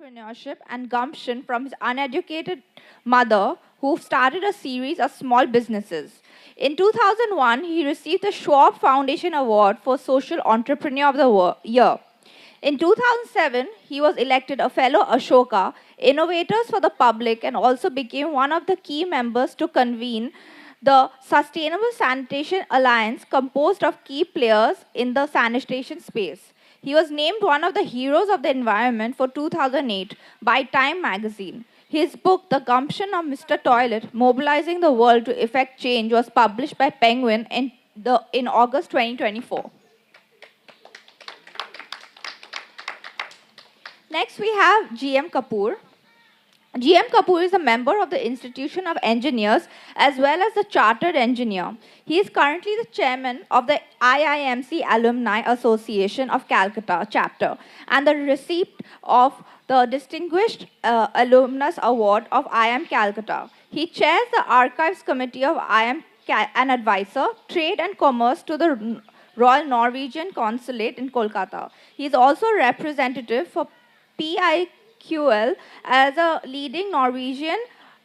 entrepreneurship and gumption from his uneducated mother, who started a series of small businesses. In 2001, he received the Schwab Foundation Award for Social Entrepreneur of the Year. In 2007, he was elected a fellow Ashoka, Innovators for the Public, and also became one of the key members to convene the Sustainable Sanitation Alliance, composed of key players in the sanitation space. He was named one of the heroes of the environment for 2008 by Time magazine. His book, The Gumption of Mr. Toilet, Mobilizing the World to Effect Change, was published by Penguin in August 2024. Next, we have GM Kapur. GM Kapur is a member of the Institution of Engineers as well as a chartered engineer. He is currently the chairman of the IIMC Alumni Association of Calcutta chapter and the recipient of the Distinguished Alumnus Award of IIM Calcutta. He chairs the Archives Committee of IIM and advisor, Trade and Commerce to the Royal Norwegian Consulate in Kolkata. He is also representative for PIQL as a leading Norwegian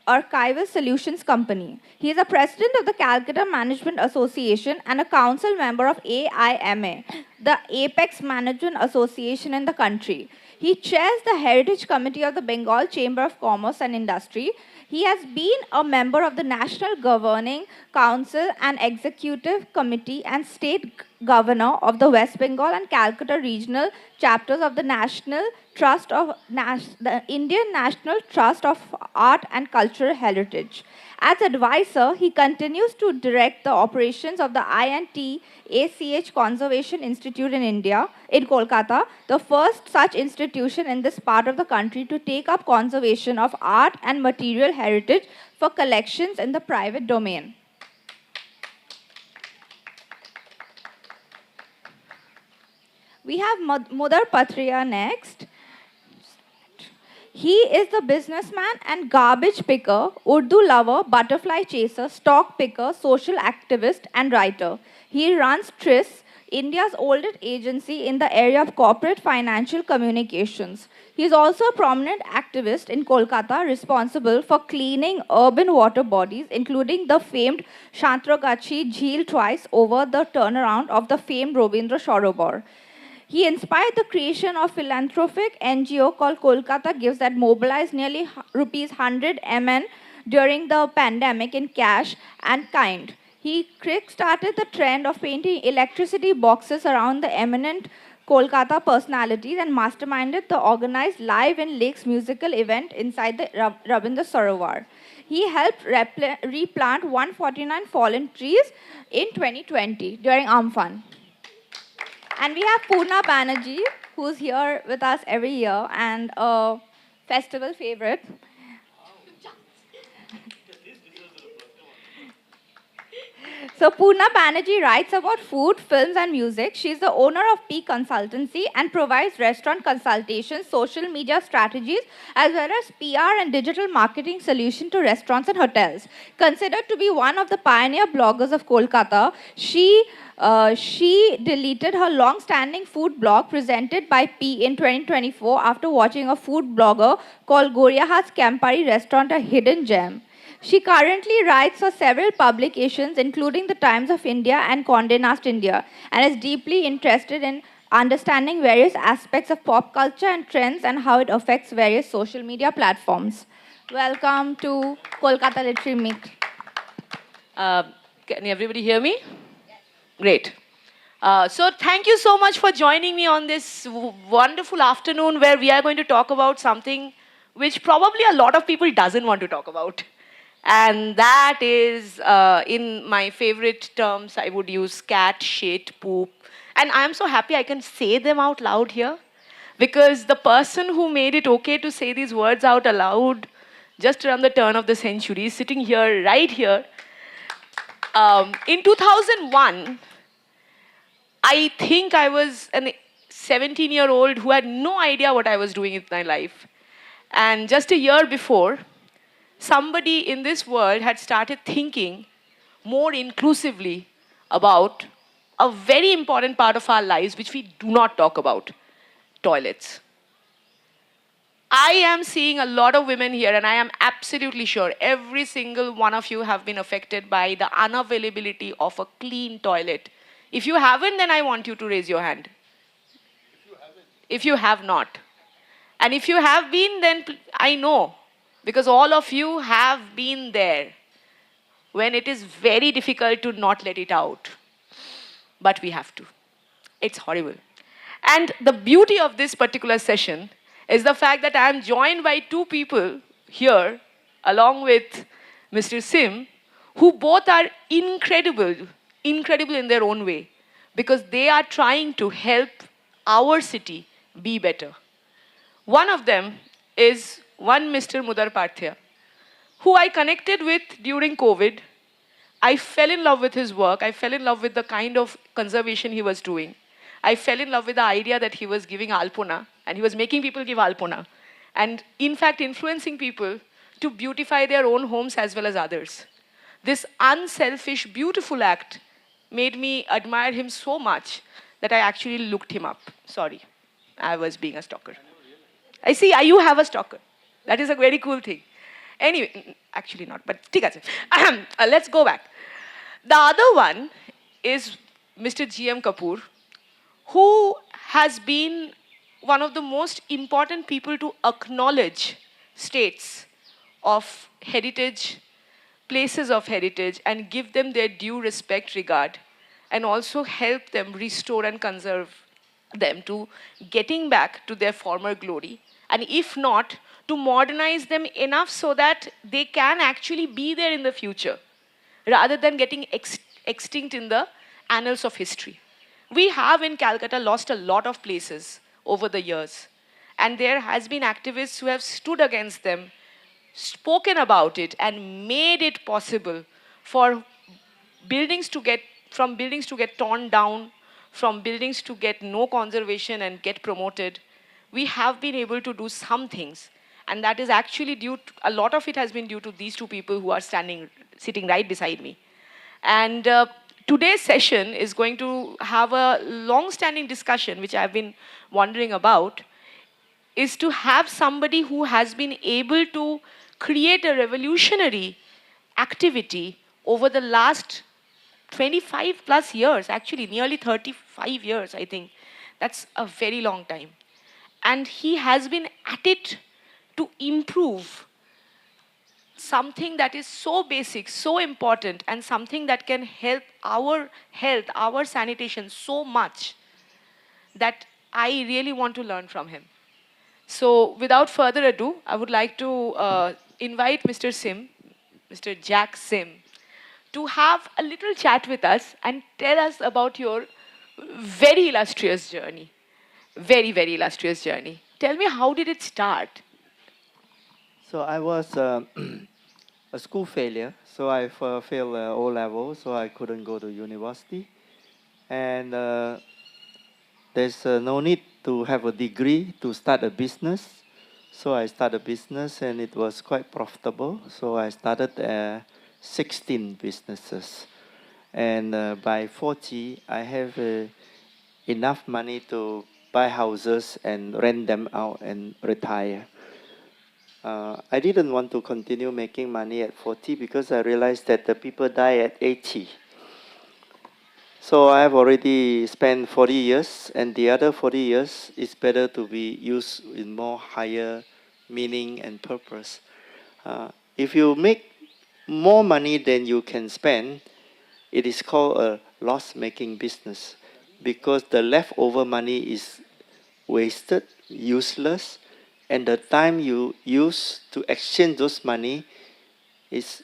archival solutions company. He is a president of the Calcutta Management Association and a council member of AIMA, the Apex Management Association in the country. He chairs the Heritage Committee of the Bengal Chamber of Commerce and Industry. He has been a member of the National Governing Council and Executive Committee and State Governor of the West Bengal and Calcutta regional chapters of the the Indian National Trust of Art and Cultural Heritage. As advisor, he continues to direct the operations of the INT ACH Conservation Institute in India, in Kolkata, the first such institution in this part of the country to take up conservation of art and material heritage for collections in the private domain. We have Mudar Patherya next. He is the businessman and garbage picker, Urdu lover, butterfly chaser, stock picker, social activist, and writer. He runs TRIS, India's oldest agency in the area of corporate financial communications. He is also a prominent activist in Kolkata responsible for cleaning urban water bodies, including the famed Shantragachi Jheel twice over the turnaround of the famed Robindra Sarovar. He inspired the creation of philanthropic NGO called Kolkata Gives that mobilized nearly rupees 100 MN during the pandemic in cash and kind. He kick-started the trend of painting electricity boxes around the eminent Kolkata personalities and masterminded the organized Live in Lakes musical event inside the Rabindra Sarovar. He helped replant 149 fallen trees in 2020 during Amphan. And we have Poorna Banerjee, who's here with us every year and a festival favorite. So Poorna Banerjee writes about food, films, and music. She's the owner of P Consultancy and provides restaurant consultations, social media strategies, as well as PR and digital marketing solution to restaurants and hotels. Considered to be one of the pioneer bloggers of Kolkata, she deleted her long-standing food blog presented by P in 2024 after watching a food blogger called Goriahat's Campari restaurant a hidden gem. She currently writes for several publications, including the Times of India and Condé Nast India, and is deeply interested in understanding various aspects of pop culture and trends and how it affects various social media platforms. Welcome to Kolkata Literary Meet. Can everybody hear me? Great. So thank you so much for joining me on this wonderful afternoon where we are going to talk about something which probably a lot of people doesn't want to talk about. And that is, in my favorite terms, I would use cat, shit, poop. And I am so happy I can say them out loud here because the person who made it okay to say these words out aloud just around the turn of the century is sitting here, right here. In 2001, I think I was a 17-year-old who had no idea what I was doing with my life. And just a year before, somebody in this world had started thinking more inclusively about a very important part of our lives which we do not talk about, toilets. I am seeing a lot of women here, and I am absolutely sure every single one of you have been affected by the unavailability of a clean toilet. If you haven't, then I want you to raise your hand. If you have not. And if you have been, then I know, because all of you have been there when it is very difficult to not let it out. But we have to. It's horrible. And the beauty of this particular session is the fact that I am joined by two people here, along with Mr. Sim, who both are incredible in their own way, because they are trying to help our city be better. One of them is one Mr. Mudar Patherya, who I connected with during COVID. I fell in love with his work. I fell in love with the kind of conservation he was doing. I fell in love with the idea that he was giving alpona, and he was making people give alpona. And in fact, influencing people to beautify their own homes as well as others. This unselfish, beautiful act made me admire him so much that I actually looked him up. Sorry, I was being a stalker. I see, you have a stalker. That is a very cool thing. Anyway, actually not, but ठीक है. Let's go back. The other one is Mr. G.M. Kapur, who has been one of the most important people to acknowledge states of heritage, places of heritage, and give them their due respect, regard, and also help them restore and conserve them to getting back to their former glory, and if not, to modernize them enough so that they can actually be there in the future rather than getting extinct in the annals of history. We have in Calcutta lost a lot of places over the years, and there has been activists who have stood against them, spoken about it, and made it possible for buildings to get torn down, from buildings to get no conservation and get promoted. We have been able to do some things, and that is actually due to, a lot of it has been due to these two people who are sitting right beside me. And today's session is going to have a long-standing discussion, which I've been wondering about, is to have somebody who has been able to create a revolutionary activity over the last 25 plus years, actually, nearly 35 years, I think. That's a very long time. And he has been at it to improve something that is so basic, so important, and something that can help our health, our sanitation so much that I really want to learn from him. So, without further ado, I would like to invite Mr. Sim, Mr. Jack Sim, to have a little chat with us and tell us about your very illustrious journey. Very, very illustrious journey. Tell me, how did it start? So I was a school failure. So I failed O level, so I couldn't go to university. And there's no need to have a degree to start a business. So I started a business, and it was quite profitable. So I started 16 businesses. And by 40, I have enough money to buy houses and rent them out and retire. I didn't want to continue making money at 40 because I realized that the people die at 80. So I have already spent 40 years, and the other 40 years is better to be used in more higher meaning and purpose. If you make more money than you can spend, it is called a loss-making business, because the leftover money is wasted, useless, and the time you use to exchange those money is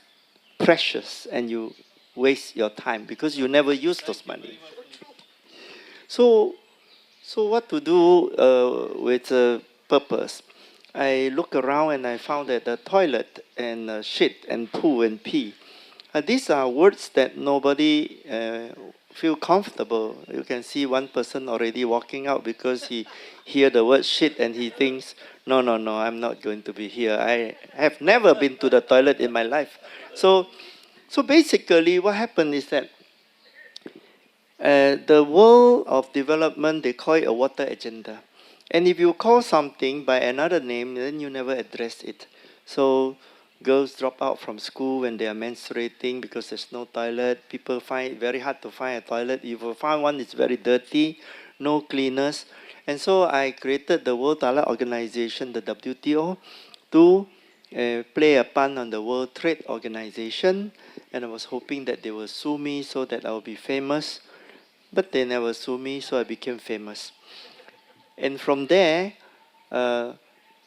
precious, and you waste your time because you never use those money. So what to do with purpose? I look around and I found that the toilet and shit and poo and pee, these are words that nobody feel comfortable. You can see one person already walking out because he hear the word shit and he thinks, no, I'm not going to be here. I have never been to the toilet in my life. So basically what happened is that the world of development, they call it a water agenda. And if you call something by another name, then you never address it. So girls drop out from school when they are menstruating because there's no toilet. People find it very hard to find a toilet. If you find one, it's very dirty, no cleaners. And so I created the World Toilet Organization, the WTO, to play a pun on the World Trade Organization. And I was hoping that they will sue me so that I will be famous. But they never sue me, so I became famous. And from there,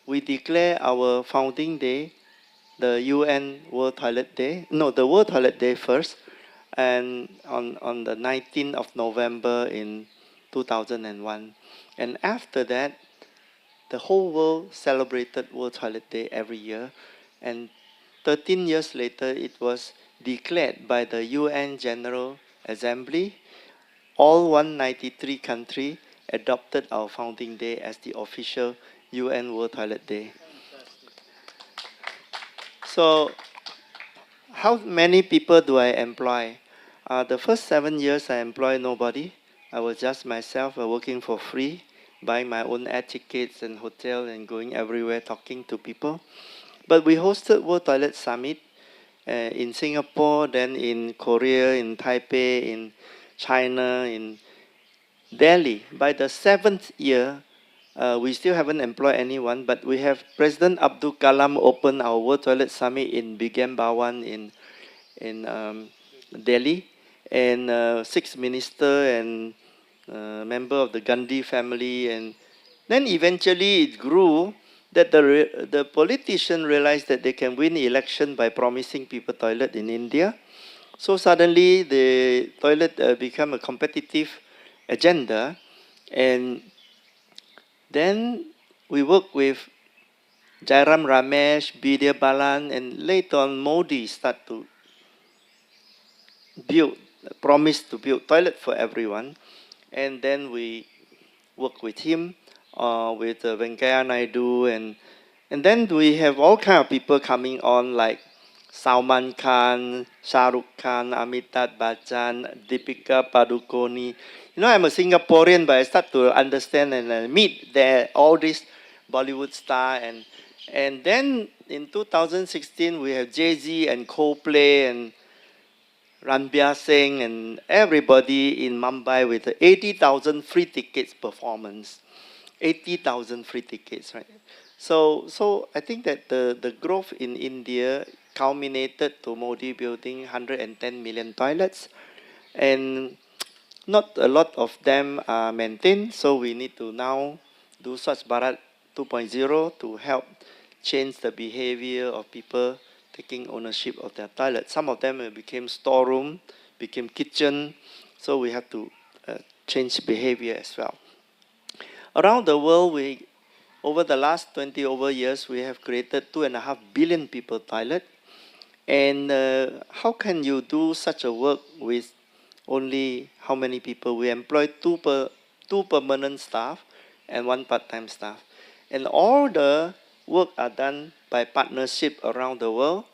we declare our founding day, the UN World Toilet Day. No, the World Toilet Day first, and on the 19th of November in 2001. And after that, the whole world celebrated World Toilet Day every year. And 13 years later, it was declared by the UN General Assembly. All 193 countries adopted our founding day as the official UN World Toilet Day. So, how many people do I employ? The first 7 years, I employed nobody. I was just myself, working for free, buying my own air tickets and hotel and going everywhere talking to people. But we hosted World Toilet Summit in Singapore, then in Korea, in Taipei, in China, in Delhi. By the 7th year, we still haven't employed anyone, but we have President Abdul Kalam open our World Toilet Summit in Bigam Bawan in Delhi, and 6 minister and member of the Gandhi family, and then eventually it grew that the politician realized that they can win election by promising people toilet in India. So suddenly the toilet became a competitive agenda, and then we worked with Jairam Ramesh, Bidya Balan, and later on Modi started to build, promised to build toilet for everyone. And then we worked with him, with Venkaya Naidu, and then we have all kind of people coming on like Salman Khan, Shah Rukh Khan, Amitabh Bachchan, Deepika Padukone. You know, I'm a Singaporean, but I start to understand and meet all these Bollywood star, and then in 2016 we have Jay-Z and Coldplay and Ranbir Singh and everybody in Mumbai with 80,000 free tickets performance. 80,000 free tickets, right? So I think that the growth in India culminated to Modi building 110 million toilets, and not a lot of them are maintained. So we need to now do Swachh Bharat 2.0 to help change the behavior of people taking ownership of their toilets. Some of them became storeroom, became kitchen. So we have to change behavior as well. Around the world, over the last 20 over years, we have created 2.5 billion people toilet. And how can you do such a work with only how many people? We employ two permanent staff and 1 part-time staff. And all the work are done by partnership around the world.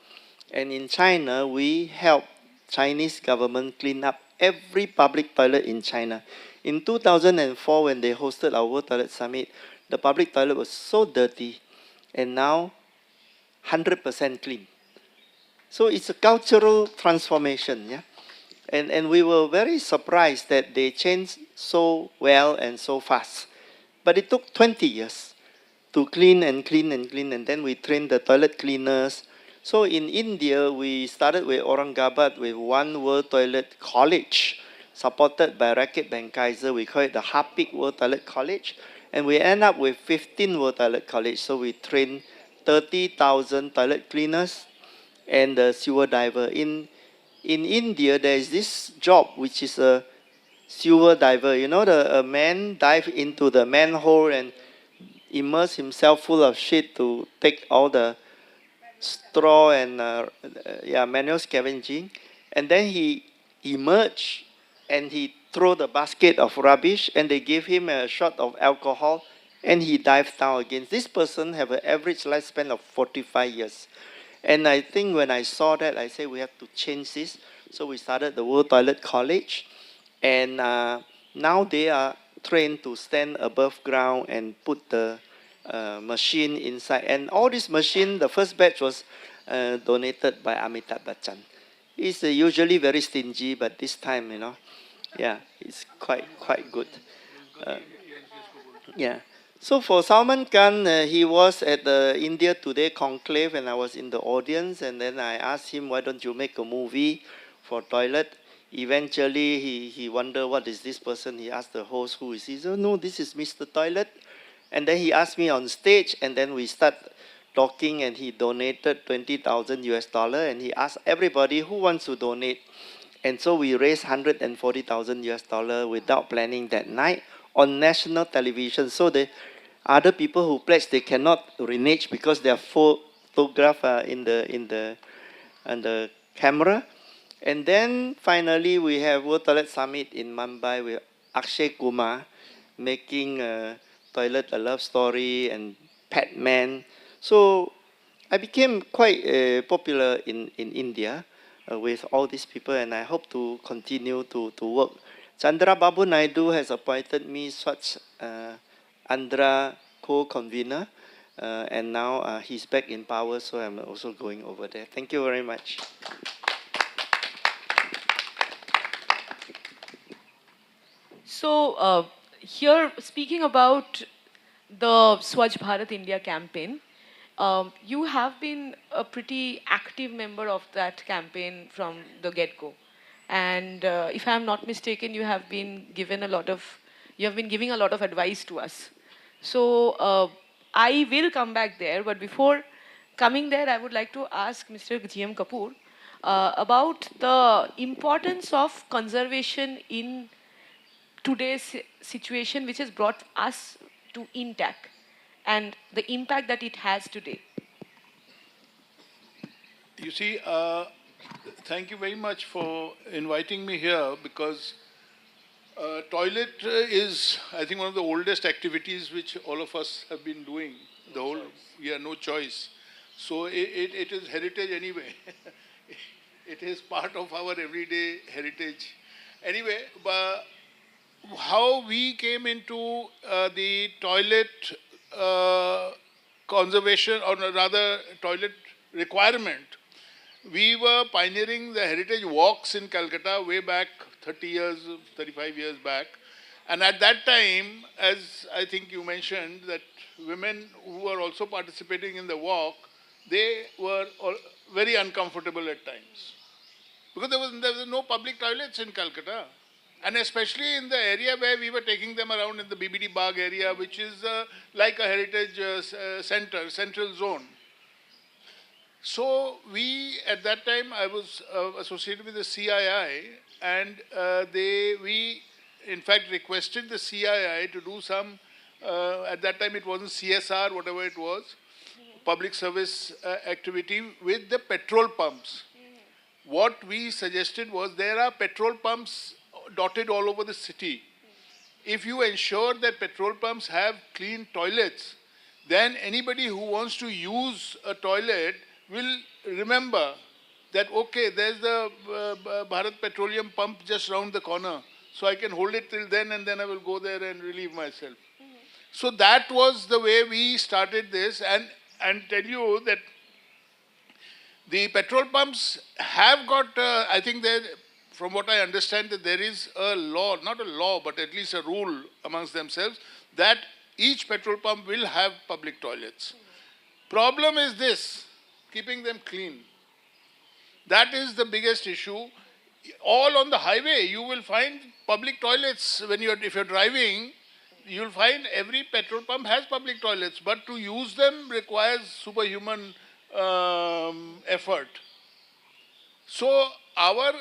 And in China, we help Chinese government clean up every public toilet in China. In 2004, when they hosted our World Toilet Summit, the public toilet was so dirty, and now 100% clean. So it's a cultural transformation, yeah. And we were very surprised that they changed so well and so fast. But it took 20 years to clean and clean and clean, and then we trained the toilet cleaners. So in India, we started with Aurangabad with one World Toilet College, supported by Racket Kaiser. We call it the Harpic World Toilet College. And we end up with 15 World Toilet College. So we trained 30,000 toilet cleaners and the sewer diver. In India, there is this job which is a sewer diver. You know, a man dive into the manhole and immerse himself full of shit to take all the straw and manual scavenging, and then he emerged and he threw the basket of rubbish, and they gave him a shot of alcohol, and he dived down again. This person have an average lifespan of 45 years. And I think when I saw that, I said we have to change this. So we started the World Toilet College, and now they are trained to stand above ground and put the machine inside. And all this machine, the first batch was donated by Amitabh Bachchan. He's usually very stingy, but this time, yeah, it's quite good. Uh, yeah. So for Salman Khan, he was at the India Today conclave, and I was in the audience, and then I asked him, why don't you make a movie for toilet? Eventually, he wondered, what is this person? He asked the host, who is he? He said, no, this is Mr. Toilet. And then he asked me on stage, and then we start talking, and he donated 20,000 US dollar, and he asked everybody who wants to donate. And so we raised 140,000 US dollar without planning that night on national television. So the other people who pledged, they cannot renege because they are photographed in the camera. And then finally we have World Toilet Summit in Mumbai with Akshay Kumar making Toilet a Love Story and Pat Man. So I became quite popular in India with all these people, and I hope to continue to work. Chandra Babu Naidu has appointed me such Andhra co-convener, and now he's back in power, so I'm also going over there. Thank you very much. So here, speaking about the Swachh Bharat India campaign, you have been a pretty active member of that campaign from the get-go. And if I'm not mistaken, you have been giving a lot of advice to us. So I will come back there, but before coming there, I would like to ask Mr. GM Kapur about the importance of conservation in today's situation, which has brought us to intact, and the impact that it has today. You see, thank you very much for inviting me here because toilet is, I think, one of the oldest activities which all of us have been doing. No choice. So it is heritage anyway. It is part of our everyday heritage. Anyway, but how we came into the toilet conservation, or rather toilet requirement, we were pioneering the heritage walks in Calcutta way back 30 years, 35 years back. And at that time, as I think you mentioned, that women who were also participating in the walk, they were very uncomfortable at times. Because there was no public toilets in Calcutta. And especially in the area where we were taking them around in the BBD Bagh area, which is like a heritage center, central zone. So we, at that time, I was associated with the CII, and we, in fact, requested the CII to do some, at that time it wasn't CSR, whatever it was, public service activity with the petrol pumps. What we suggested was there are petrol pumps dotted all over the city. If you ensure that petrol pumps have clean toilets, then anybody who wants to use a toilet will remember that, okay, there's the Bharat Petroleum pump just round the corner. So I can hold it till then, and then I will go there and relieve myself. So that was the way we started this, and tell you that the petrol pumps have got, I think from what I understand, that there is a law, not a law, but at least a rule amongst themselves, that each petrol pump will have public toilets. Problem is this, keeping them clean. That is the biggest issue. All on the highway, you will find public toilets. If you're driving, you'll find every petrol pump has public toilets, but to use them requires superhuman effort. So our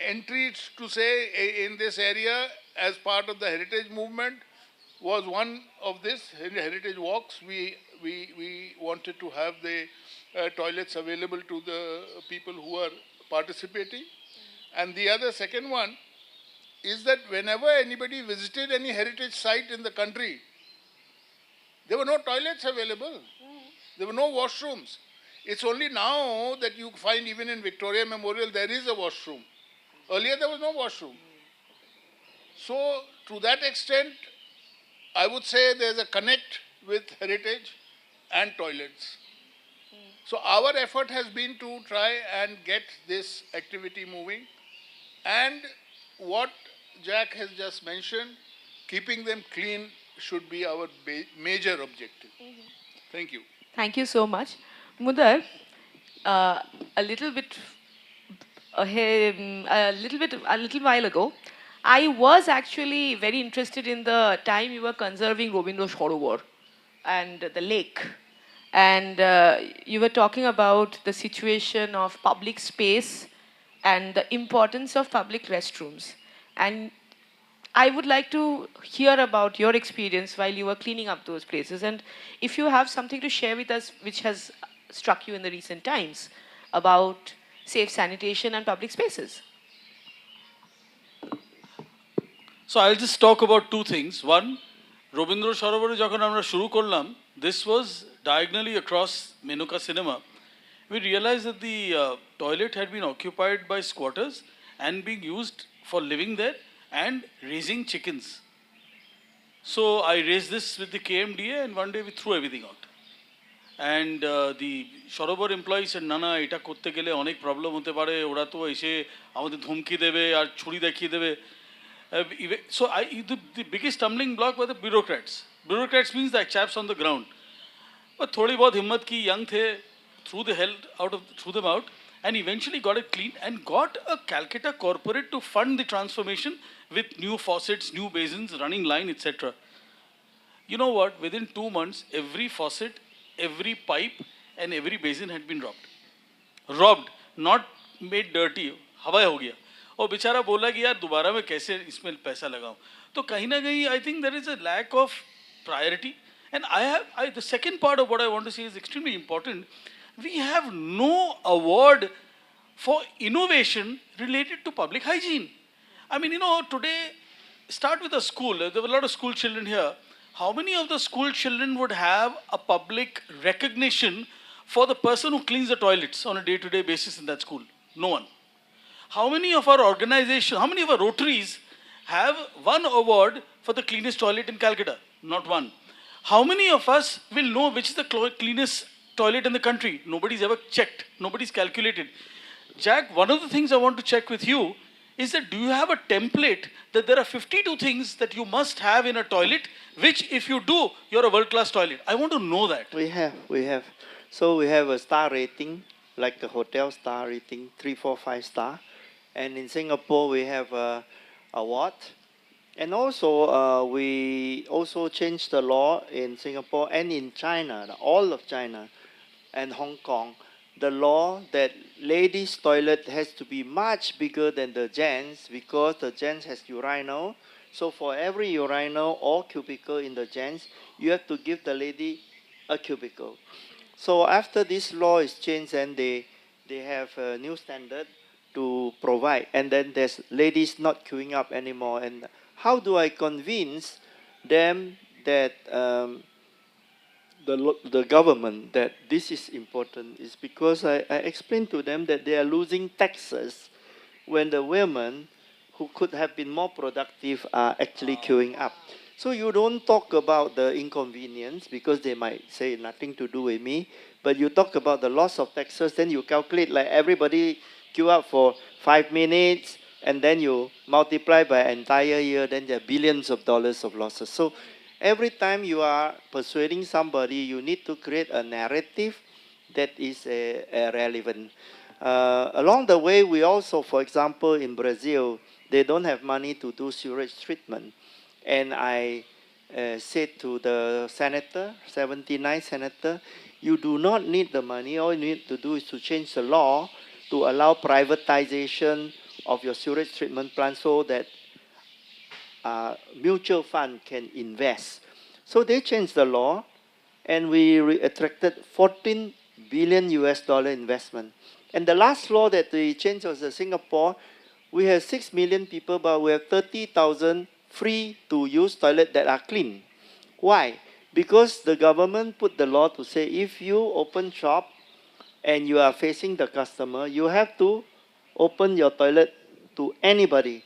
entry to say in this area as part of the heritage movement was one of this heritage walks. We wanted to have the toilets available to the people who are participating. And the second one is that whenever anybody visited any heritage site in the country, there were no toilets available. There were no washrooms. It's only now that you find even in Victoria Memorial there is a washroom. Earlier there was no washroom. So, to that extent, I would say there's a connect with heritage and toilets. So, our effort has been to try and get this activity moving. And what Jack has just mentioned, keeping them clean should be our major objective. Thank you. Thank you so much. Mudar, uh, a little bit a little while ago, I was actually very interested in the time you were conserving Robindra Sarovar and the lake. And you were talking about the situation of public space and the importance of public restrooms. And I would like to hear about your experience while you were cleaning up those places. And if you have something to share with us which has struck you in the recent times about safe sanitation and public spaces. So I'll just talk about two things. One, Robindra Sarovare যখন আমরা শুরু করলাম, this was diagonally across Menuka Cinema. We realized that the toilet had been occupied by squatters and being used for living there and raising chickens. So I raised this with the KMDA and one day we threw everything out. And the Sarovar employees said, না না এটা করতে গেলে অনেক problem হতে পারে, ওরা তো এসে আমাদের ধমকি দেবে আর ছুরি দেখিয়ে দেবে. So the biggest stumbling block were the bureaucrats. Bureaucrats means the chaps on the ground. But थोड़ी बहुत हिम्मत की, young थे, threw them out and eventually got it clean and got a Calcutta corporate to fund the transformation with new faucets, new basins, running line, etc. You know what? Within 2 months, every faucet, every pipe and every basin had been robbed, not made dirty. हवा हो गया और बेचारा बोला कि यार दोबारा मैं कैसे इसमें पैसा लगाऊं. तो कहीं ना कहीं I think there is a lack of priority. And the second part of what I want to say is extremely important. We have no award for innovation related to public hygiene. I mean, today, start with a school. There were a lot of school children here. How many of the school children would have a public recognition for the person who cleans the toilets on a day-to-day basis in that school? No one. How many of our organizations, how many of our Rotaries have one award for the cleanest toilet in Calcutta? Not one. How many of us will know which is the cleanest toilet in the country? Nobody's ever checked. Nobody's calculated. Jack, one of the things I want to check with you is that do you have a template that there are 52 things that you must have in a toilet, which if you do, you're a world-class toilet? I want to know that. We have. So we have a star rating, like the hotel star rating, 3, 4, 5 star. And in Singapore, we have a award. And also, we also changed the law in Singapore and in China, all of China and Hong Kong, the law that ladies' toilet has to be much bigger than the gents because the gents has urinal. So for every urinal or cubicle in the gents, you have to give the lady a cubicle. So after this law is changed and they have a new standard to provide, and then there's ladies not queuing up anymore. And how do I convince them that the government that this is important is because I explained to them that they are losing taxes when the women who could have been more productive are actually queuing up. So you don't talk about the inconvenience because they might say nothing to do with me, but you talk about the loss of taxes, then you calculate like everybody queue up for 5 minutes and then you multiply by entire year, then there are billions of dollars of losses. So every time you are persuading somebody, you need to create a narrative that is relevant. Along the way, we also, for example, in Brazil, they don't have money to do sewage treatment. And I said to the senator, 79 senator, you do not need the money. All you need to do is to change the law to allow privatization of your sewage treatment plant so that mutual fund can invest. So they changed the law and we attracted 14 billion US dollar investment. And the last law that we changed was in Singapore. We have 6 million people, but we have 30,000 free to use toilet that are clean. Why? Because the government put the law to say if you open shop and you are facing the customer, you have to open your toilet to anybody.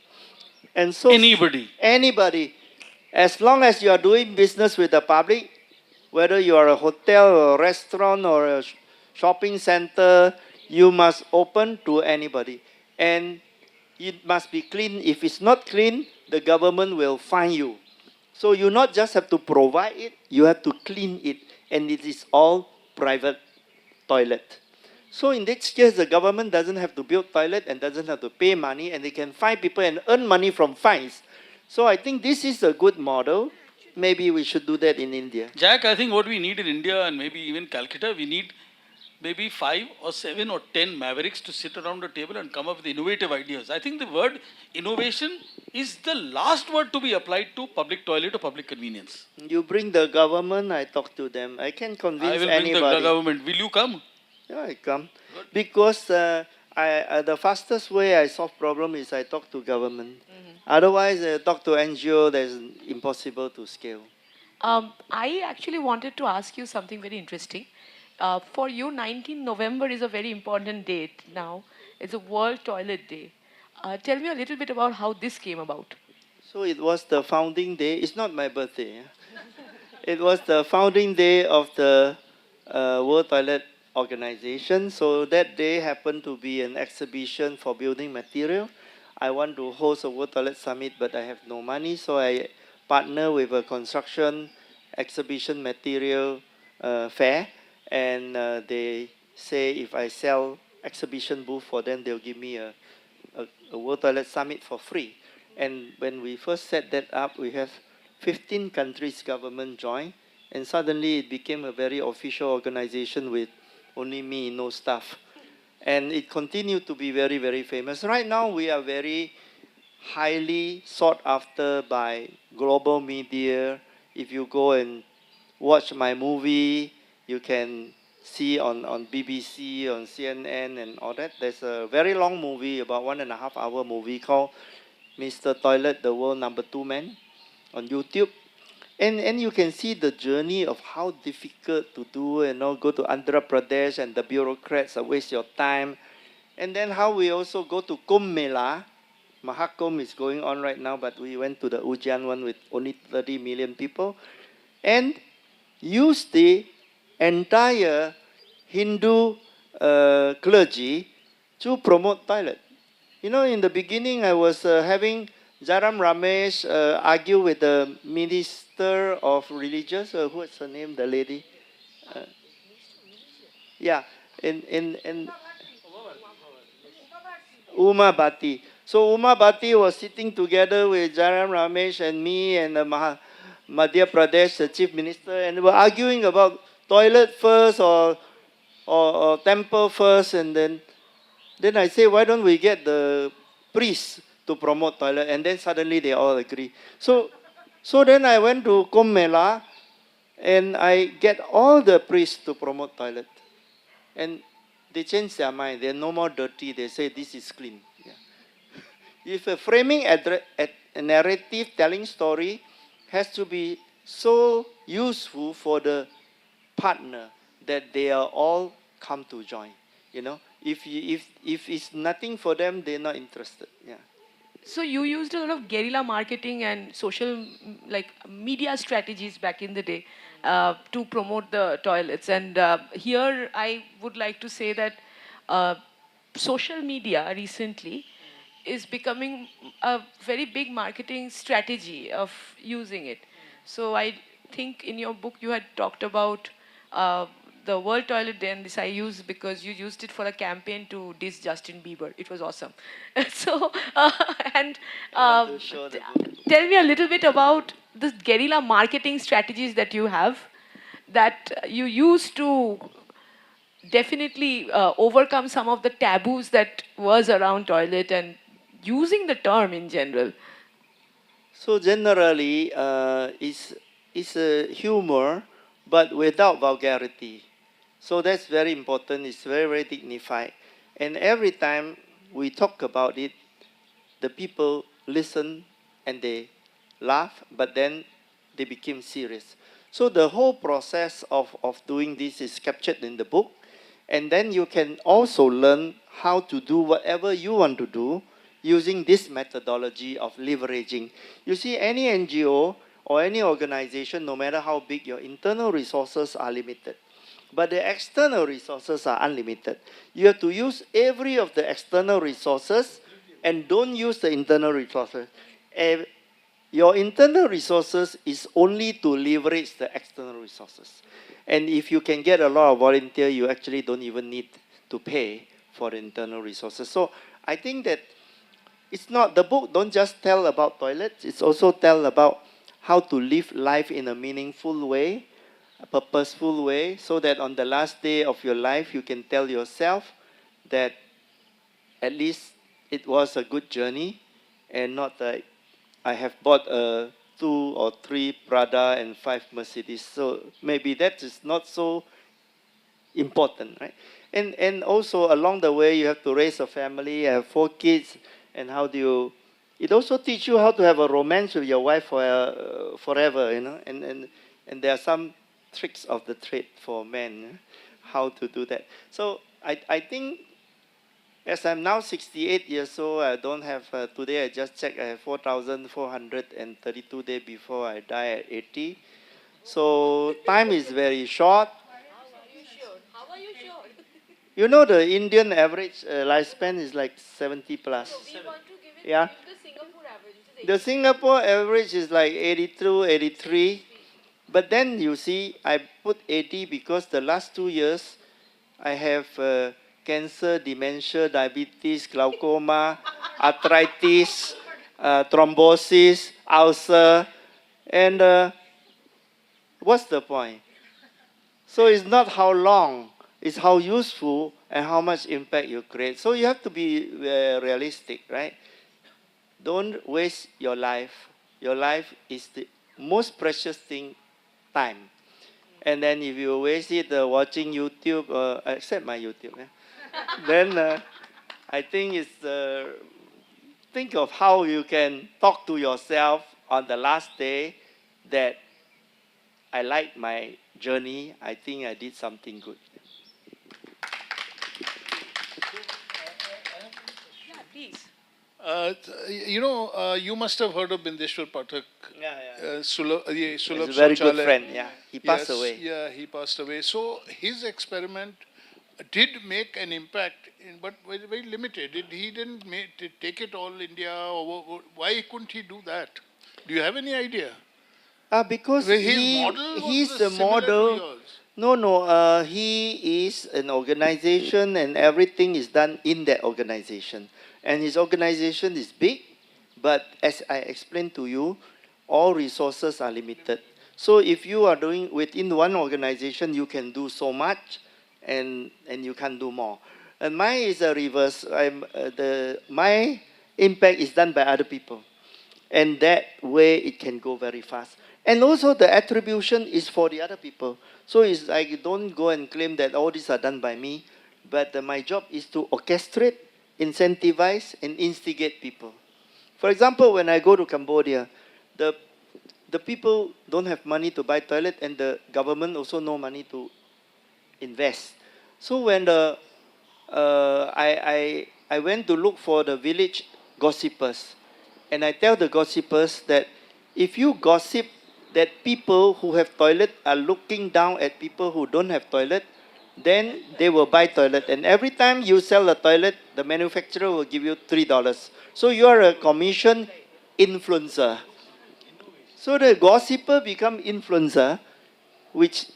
And so anybody, as long as you are doing business with the public, whether you are a hotel or a restaurant or a shopping center, you must open to anybody. And it must be clean. If it's not clean, the government will fine you. So you not just have to provide it, you have to clean it. And it is all private toilet. So in this case, the government doesn't have to build toilet and doesn't have to pay money, and they can fine people and earn money from fines. So I think this is a good model. Maybe we should do that in India. Jack, I think what we need in India and maybe even Calcutta, we need maybe 5 or 7 or 10 mavericks to sit around the table and come up with innovative ideas. I think the word innovation is the last word to be applied to public toilet or public convenience. You bring the government, I talk to them. I can convince I will anybody. bring the government. Will you come? Yeah, I come. Because the fastest way I solve problem is I talk to government. Otherwise, talk to NGO, that's impossible to scale. I actually wanted to ask you something very interesting. For you, 19 November is a very important date now. It's a World Toilet Day. Tell me a little bit about how this came about. So it was the founding day. It's not my birthday. It was the founding day of the World Toilet Organization. So that day happened to be an exhibition for building material. I want to host a World Toilet Summit, but I have no money. So I partner with a construction exhibition material fair. And they say if I sell exhibition booth for them, they'll give me a World Toilet Summit for free. And when we first set that up, we have 15 countries' government join, and suddenly it became a very official organization with only me, no staff. And it continued to be very, very famous. Right now, we are very highly sought after by global media. If you go and watch my movie, you can see on BBC, on CNN and all that. There's a very long movie, about 1.5 hour movie called Mr. Toilet, the World Number 2 Man on YouTube. And you can see the journey of how difficult to do, go to Andhra Pradesh and the bureaucrats waste your time. And then how we also go to Kumbh Mela. Mahakumbh is going on right now, but we went to the Ujjain one with only 30 million people. And use the entire Hindu clergy to promote toilet. In the beginning, I was having Jaram Ramesh argue with the minister of religious. What's her name? The lady. Yeah, in Uma Bhatti. So Uma Bhatti was sitting together with Jaram Ramesh and me and Madhya Pradesh, the chief minister, and we were arguing about toilet first or temple first, and then I say, why don't we get the priests to promote toilet? And then suddenly they all agree. So then I went to Kumbh Mela, and I get all the priests to promote toilet. And they changed their mind. They're no more dirty. They say this is clean. Yeah. If a framing a narrative telling story has to be so useful for the partner that they are all come to join. If it's nothing for them, they're not interested. Yeah. So you used a lot of guerrilla marketing and social media strategies back in the day to promote the toilets. And here I would like to say that social media recently is becoming a very big marketing strategy of using it. So I think in your book you had talked about the World Toilet Day, and this I used because you used it for a campaign to diss Justin Bieber. It was awesome. So, and tell me a little bit about the guerrilla marketing strategies that you have, that you use to definitely overcome some of the taboos that was around toilet and using the term in general. So generally, it's a humor, but without vulgarity. So that's very important. It's very, very dignified. And every time we talk about it, the people listen and they laugh, but then they became serious. So the whole process of doing this is captured in the book. And then you can also learn how to do whatever you want to do using this methodology of leveraging. You see, any NGO or any organization, no matter how big, your internal resources are limited. But the external resources are unlimited. You have to use every of the external resources and don't use the internal resources. Your internal resources is only to leverage the external resources. And if you can get a lot of volunteer, you actually don't even need to pay for the internal resources. So I think that it's not, the book don't just tell about toilets, it's also tell about how to live life in a meaningful way, a purposeful way, so that on the last day of your life, you can tell yourself that at least it was a good journey and not that I have bought 2 or 3 Prada and 5 Mercedes. So maybe that is not so important, right? And also along the way, you have to raise a family, have 4 kids, and how do you, it also teach you how to have a romance with your wife for, forever, you know, and there are some tricks of the trade for men, how to do that. So I think as I'm now 68 years old, I don't have, today I just checked, I have 4,432 days before I die at 80. So time is very short. How are you sure? You know the Indian average lifespan is like 70 plus. We want to give it Yeah. the Singapore average, which is The Singapore average is like 82, 83. But then you see, I put 80 because the last 2 years, I have cancer, dementia, diabetes, glaucoma, arthritis, thrombosis, ulcer, and what's the point? So it's not how long, it's how useful and how much impact you create. So you have to be realistic, right? Don't waste your life. Your life is the most precious thing, time. And then if you waste it watching YouTube, except my YouTube, then I think it's think of how you can talk to yourself on the last day that I like my journey. I think I did something good. yeah, please. You must have heard of Bindeshwar Pathak. Sulabh He's a very good Shauchalaya. friend. Yeah, he passed Yes, away. yeah, he passed away. So his experiment did make an impact, but very, very limited. He didn't take it all India. Why couldn't he do that? Do you have any idea? Because His model he's was a similar to model. yours. No, he is an organization and everything is done in that organization. And his organization is big, but as I explained to you, all resources are limited. So if you are doing within one organization, you can do so much and you can't do more. And mine is a reverse. My impact is done by other people. And that way it can go very fast. And also the attribution is for the other people. So it's like don't go and claim that all these are done by me, but my job is to orchestrate, incentivize, and instigate people. For example, when I go to Cambodia, the people don't have money to buy toilet, and the government also no money to invest. So when I went to look for the village gossipers, and I tell the gossipers that if you gossip that people who have toilet are looking down at people who don't have toilet, then they will buy toilet. And every time you sell a toilet, the manufacturer will give you $3. So you are a commission influencer. So the gossiper become influencer, which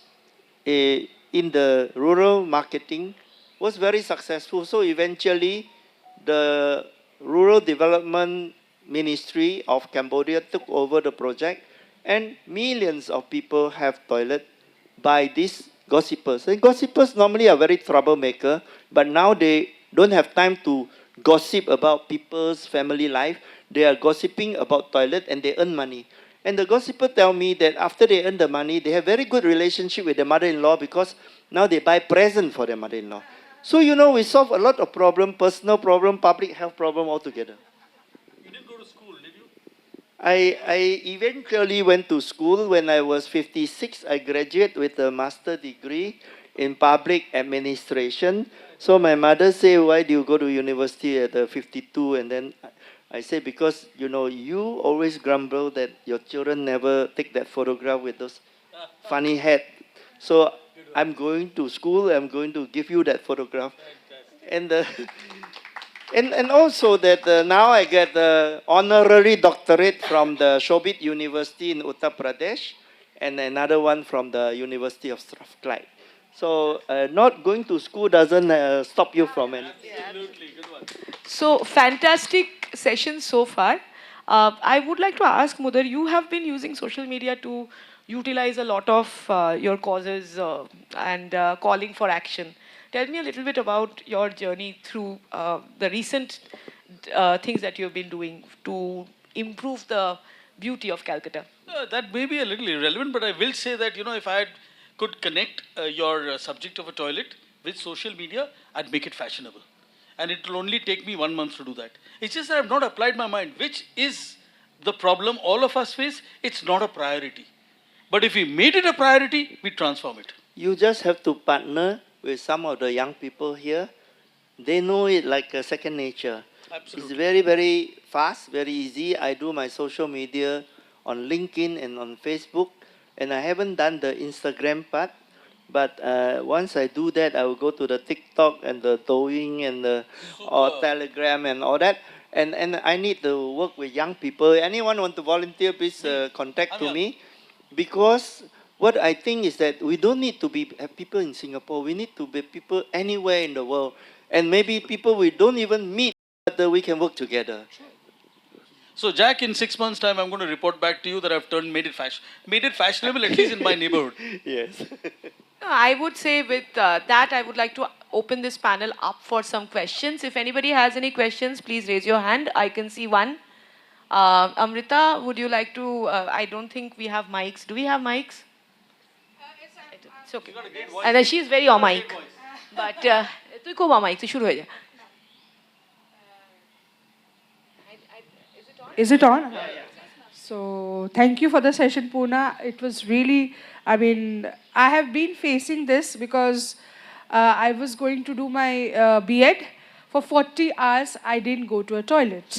in the rural marketing was very successful. So eventually, the Rural Development Ministry of Cambodia took over the project, and millions of people have toilet by these gossipers. And gossipers normally are very troublemaker, but now they don't have time to gossip about people's family life. They are gossiping about toilet and they earn money. And the gossiper tell me that after they earn the money, they have very good relationship with their mother-in-law because now they buy present for their mother-in-law. So, we solve a lot of problem, personal problem, public health problem altogether. You didn't go to school, did you? I eventually went to school when I was 56. I graduated with a master degree in public administration. So my mother said, why do you go to university at 52? And then I say because you always grumble that your children never take that photograph with those funny hat. So I'm going to school. I'm going to give you that photograph, and and also that now I get the honorary doctorate from the Shobit University in Uttar Pradesh, and another one from the University of Strathclyde. So not going to school doesn't stop you from anything. Absolutely, good one. So, fantastic session so far. I would like to ask Mudar, you have been using social media to utilize a lot of your causes and calling for action. Tell me a little bit about your journey through the recent things that you've been doing to improve the beauty of Calcutta. That may be a little irrelevant, but I will say that, if I could connect your subject of a toilet with social media, I'd make it fashionable. And it will only take me 1 month to do that. It's just that I've not applied my mind, which is the problem all of us face. It's not a priority. But if we made it a priority, we transform it. You just have to partner with some of the young people here. They know it like a second nature. Absolutely. It's very, very fast, very easy. I do my social media on LinkedIn and on Facebook, and I haven't done the Instagram part. But once I do that, I will go to the TikTok and the Douyin and the or Telegram and all that. And I need to work with young people. Anyone want to volunteer, please contact I'm to young. me. Because what I think is that we don't need to have people in Singapore. We need to be people anywhere in the world. And maybe people we don't even meet, but we can work together. So, Jack, in 6 months' time, I'm going to report back to you that I've made it fashionable, at least in my neighborhood. Yes. I would say with that, I would like to open this panel up for some questions. If anybody has any questions, please raise your hand. I can see one. Amrita, would you like to? I don't think we have mics. Do we have mics? It's okay. And she is very on mic. But তুই কো বা mic, তুই শুরু হয়ে যা। Is it on? So thank you for the session, Poorna. It was really, I have been facing this because I was going to do my B.Ed. For 40 hours, I didn't go to a toilet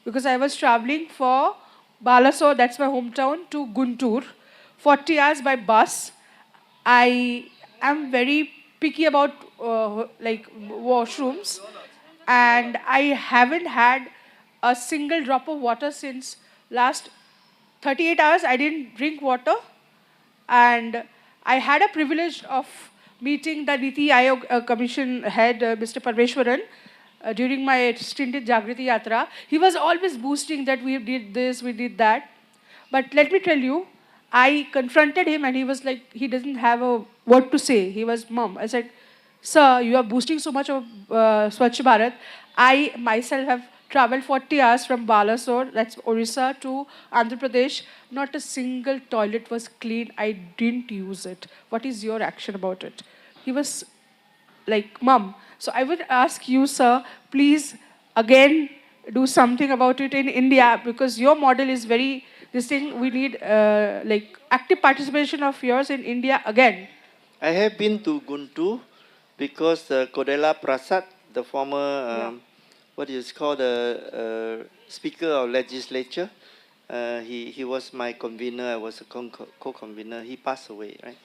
because I was traveling for Balasore, that's my hometown, to Guntur. 40 hours by bus. I am very picky about washrooms, and I haven't had a single drop of water since last 38 hours. I didn't drink water, and I had a privilege of meeting the Niti Aayog Commission head, Mr. Parmeshwaran, during my stint in Jagriti Yatra. He was always boosting that we did this, we did that. But let me tell you, I confronted him and he was like, he doesn't have a word to say. He was mum. I said, sir, you are boosting so much of Swachh Bharat. I myself have traveled 40 hours from Balasore, that's Orissa, to Andhra Pradesh. Not a single toilet was clean. I didn't use it. What is your action about it? He was like, mum. So I would ask you, sir, please again do something about it in India, because your model is very, this thing, we need active participation of yours in India again. I have been to Guntur because Kodela Prasad, the former, what is called the Speaker of Legislature, he was my convener. I was a co-convener. He passed away, right?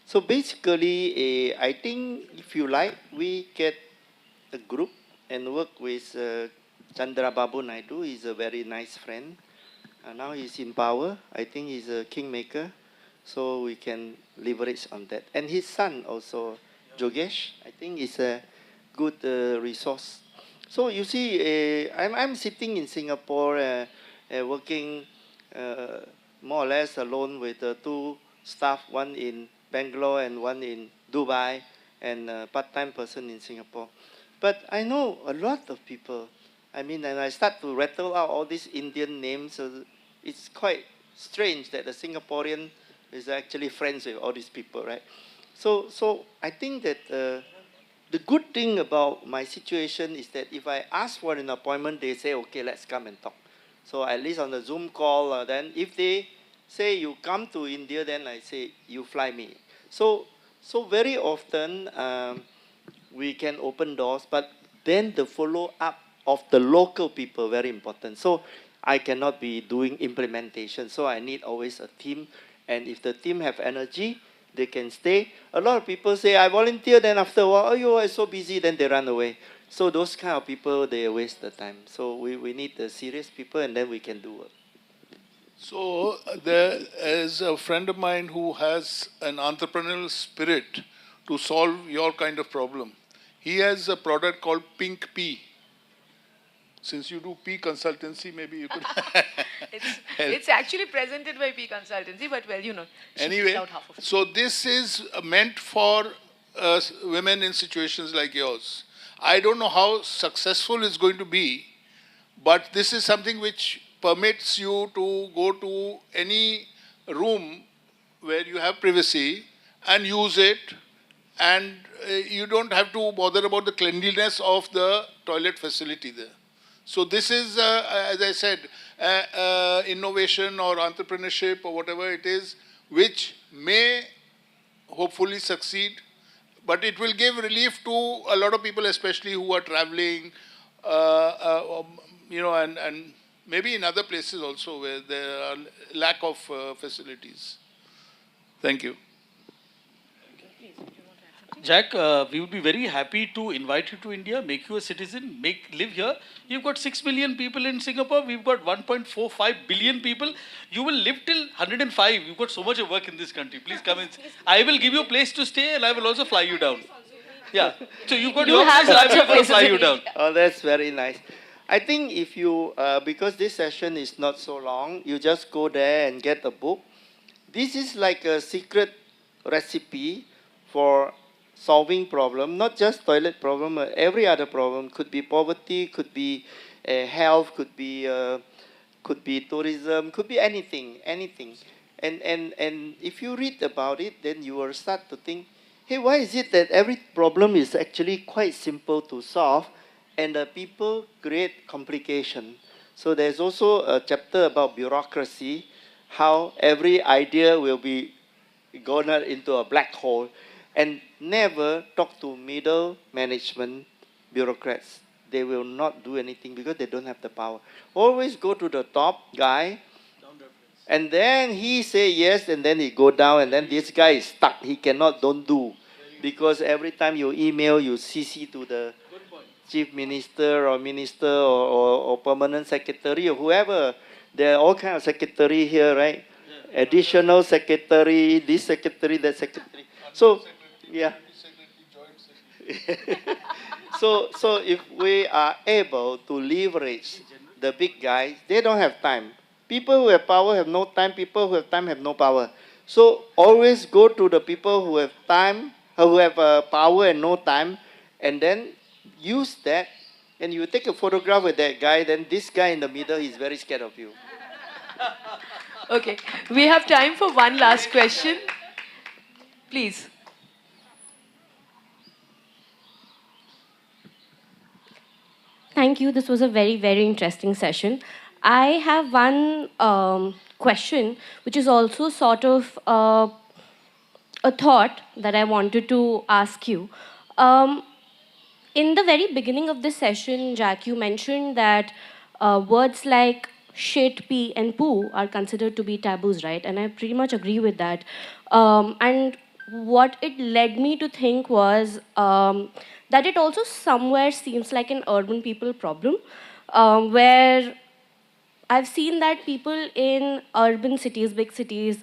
So basically, I think if you like, we get a group and work with Chandra Babu Naidu. He's a very nice friend. Now he's in power. I think he's a kingmaker. So we can leverage on that. And his son also, Jogesh, I think is a good resource. So you see, I'm sitting in Singapore, working more or less alone with two staff, one in Bangalore and one in Dubai, and a part-time person in Singapore. But I know a lot of people. I mean, and I start to rattle out all these Indian names. It's quite strange that a Singaporean is actually friends with all these people, right? So I think that the good thing about my situation is that if I ask for an appointment, they say, okay, let's come and talk. So at least on the Zoom call, then if they say you come to India, then I say you fly me. So very often we can open doors, but then the follow-up of the local people, very important. So I cannot be doing implementation. So I need always a team. And if the team have energy, they can stay. A lot of people say, I volunteer, then after a while, oh, you are so busy, then they run away. So those kind of people, they waste the time. So we need the serious people, and then we can do it. So there is a friend of mine who has an entrepreneurial spirit to solve your kind of problem. He has a product called Pink Pea. Since you do P consultancy, maybe you could. It's actually presented by P Consultancy, but well, you know. she Anyway, picked out half of it. so this is meant for women in situations like yours. I don't know how successful it's going to be, but this is something which permits you to go to any room where you have privacy and use it, and you don't have to bother about the cleanliness of the toilet facility there. So this is, as I said, innovation or entrepreneurship or whatever it is, which may hopefully succeed, but it will give relief to a lot of people, especially who are traveling, and maybe in other places also where there are lack of facilities. Thank you. Jack, we would be very happy to invite you to India, make you a citizen, live here. You've got 6 million people in Singapore. We've got 1.45 billion people. You will live till 105. You've got so much of work in this country. Please come and I will give you a place to stay, and I will also fly you down. Yeah. So you've got You your have place, lots and I of will places fly in you down. India. Oh, that's very nice. I think if you, because this session is not so long, you just go there and get a book. This is like a secret recipe for solving problem, not just toilet problem, every other problem. Could be poverty, could be health, could be tourism, could be anything. And if you read about it, then you will start to think, hey, why is it that every problem is actually quite simple to solve, and the people create complication? So there's also a chapter about bureaucracy, how every idea will be gone into a black hole, and never talk to middle management bureaucrats. They will not do anything because they don't have the power. Always go to the top guy, and then he say yes, and then he go down, and then this guy is stuck. He cannot don't do, because every time you email, you CC to the chief minister or minister or permanent secretary or whoever. There are all kind of secretary here, right? Additional secretary, this secretary, that secretary. So, yeah. So if we are able to leverage the big guys, they don't have time. People who have power have no time. People who have time have no power. So always go to the people who have time, who have power and no time, and then use that. And you take a photograph with that guy. Then this guy in the middle is very scared of you. Okay, we have time for one last question. Please. Thank you. This was a very, very interesting session. I have one question, which is also sort of a thought that I wanted to ask you. In the very beginning of this session, Jack, you mentioned that words like shit, pee, and poo are considered to be taboos, right? And I pretty much agree with that. And what it led me to think was that it also somewhere seems like an urban people problem, where I've seen that people in urban cities, big cities,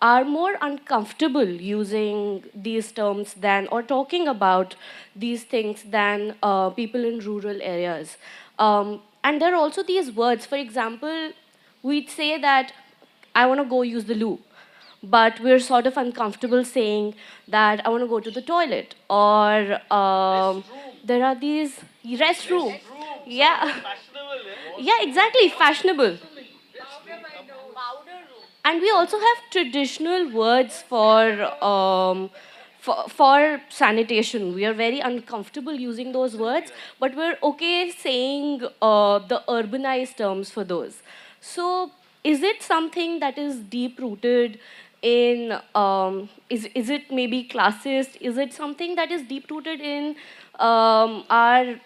are more uncomfortable using these terms than, or talking about these things than people in rural areas. And there are also these words. For example, we'd say that I want to go use the loo, but we're sort of uncomfortable saying that I want to go to the toilet, or there are these restroom. Yeah. Yeah, exactly, fashionable. And we also have traditional words for sanitation. We are very uncomfortable using those words, but we're okay saying the urbanized terms for those. So, is it something that is deep rooted in? Is it maybe classist? Is it something that is deep rooted in our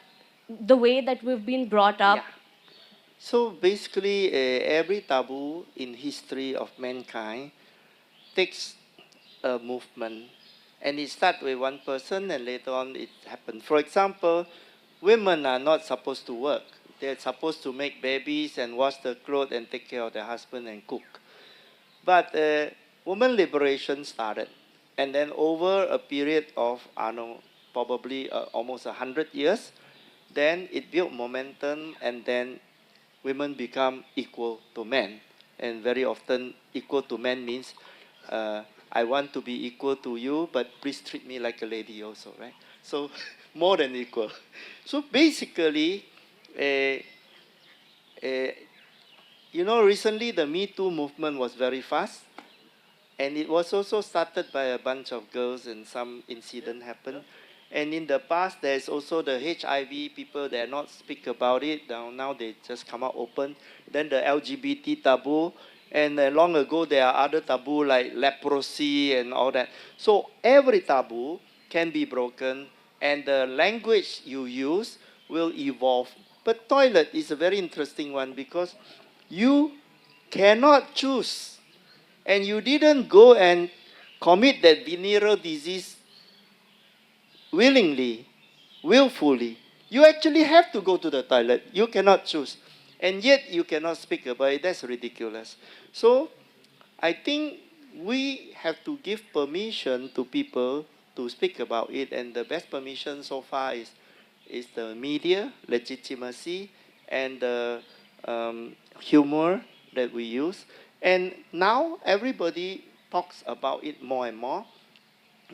the way that we've been brought up? Yeah. So basically, every taboo in history of mankind takes a movement, and it starts with one person, and later on it happens. For example, women are not supposed to work. They're supposed to make babies and wash the clothes and take care of their husband and cook. But women liberation started, and then over a period of I don't know, probably almost 100 years, then it built momentum, and then women become equal to men. And very often, equal to men means I want to be equal to you, but please treat me like a lady also, right? So more than equal. So basically, uh, uh, you know, recently the Me Too movement was very fast. And it was also started by a bunch of girls, and some incident happened. And in the past, there's also the HIV people that not speak about it. Now they just come out open. Then the LGBT taboo. And long ago, there are other taboo like leprosy and all that. So every taboo can be broken, and the language you use will evolve. But toilet is a very interesting one because you cannot choose, and you didn't go and commit that venereal disease willingly, willfully. You actually have to go to the toilet. You cannot choose. And yet you cannot speak about it. That's ridiculous. So I think we have to give permission to people to speak about it. And the best permission so far is the media, legitimacy, and the humor that we use. And now everybody talks about it more and more.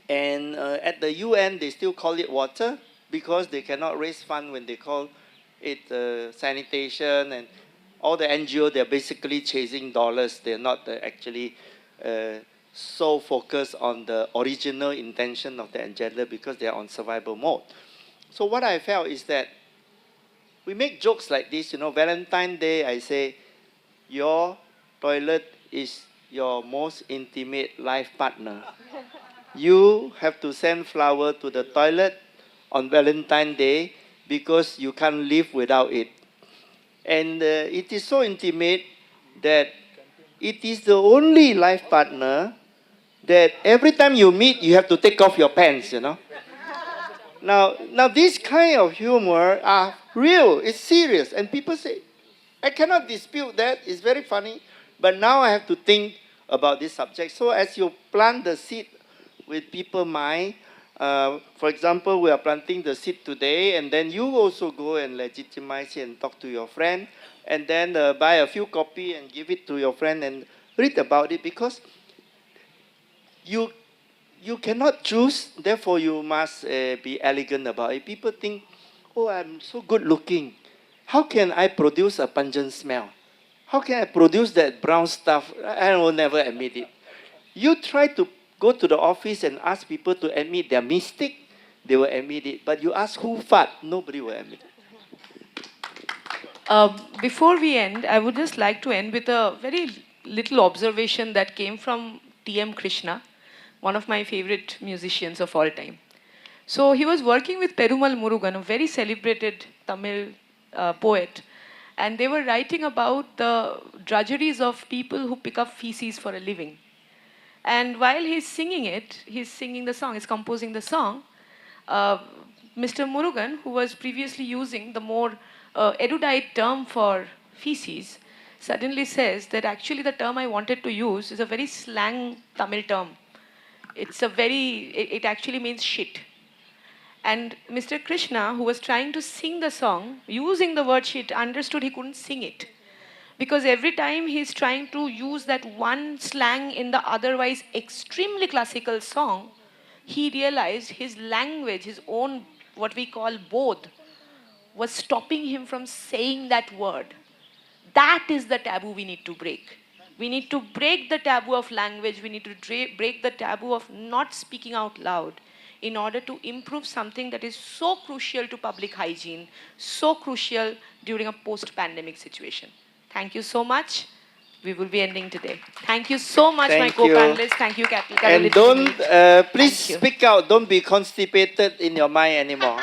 And at the UN, they still call it water because they cannot raise funds when they call it sanitation. And all the NGO, they're basically chasing dollars. They're not actually so focused on the original intention of the agenda because they're on survival mode. So what I felt is that we make jokes like this, you know, Valentine's Day, I say, your toilet is your most intimate life partner. You have to send flower to the toilet on Valentine's Day because you can't live without it. And it is so intimate that it is the only life partner that every time you meet, you have to take off your pants, you know. Now this kind of humor are real, it's serious. And people say, I cannot dispute that, it's very funny, but now I have to think about this subject. So as you plant the seed with people's mind, for example, we are planting the seed today, and then you also go and legitimize it and talk to your friend, and then buy a few copies and give it to your friend and read about it, because you cannot choose, therefore you must be elegant about it. People think, oh, I'm so good looking. How can I produce a pungent smell? How can I produce that brown stuff? I will never admit it. You try to go to the office and ask people to admit their mistake, they will admit it. But you ask who fart, nobody will admit it. Before we end, I would just like to end with a very little observation that came from T.M. Krishna, one of my favorite musicians of all time. So he was working with Perumal Murugan, a very celebrated Tamil poet, and they were writing about the drudgeries of people who pick up feces for a living. And while he's singing it, he's singing the song, he's composing the song, Mr. Murugan, who was previously using the more erudite term for feces, suddenly says that actually the term I wanted to use is a very slang Tamil term. It actually means shit. And Mr. Krishna, who was trying to sing the song, using the word shit, understood he couldn't sing it. Because every time he's trying to use that one slang in the otherwise extremely classical song, he realized his language, his own, what we call bodh, was stopping him from saying that word. That is the taboo we need to break. We need to break the taboo of language. We need to break the taboo of not speaking out loud in order to improve something that is so crucial to public hygiene, so crucial during a post-pandemic situation. Thank you so much. We will be ending today. Thank you so much, Thank my you. co-panelists. Thank you, And don't, please Thank you. speak out. Don't be constipated in your mind anymore.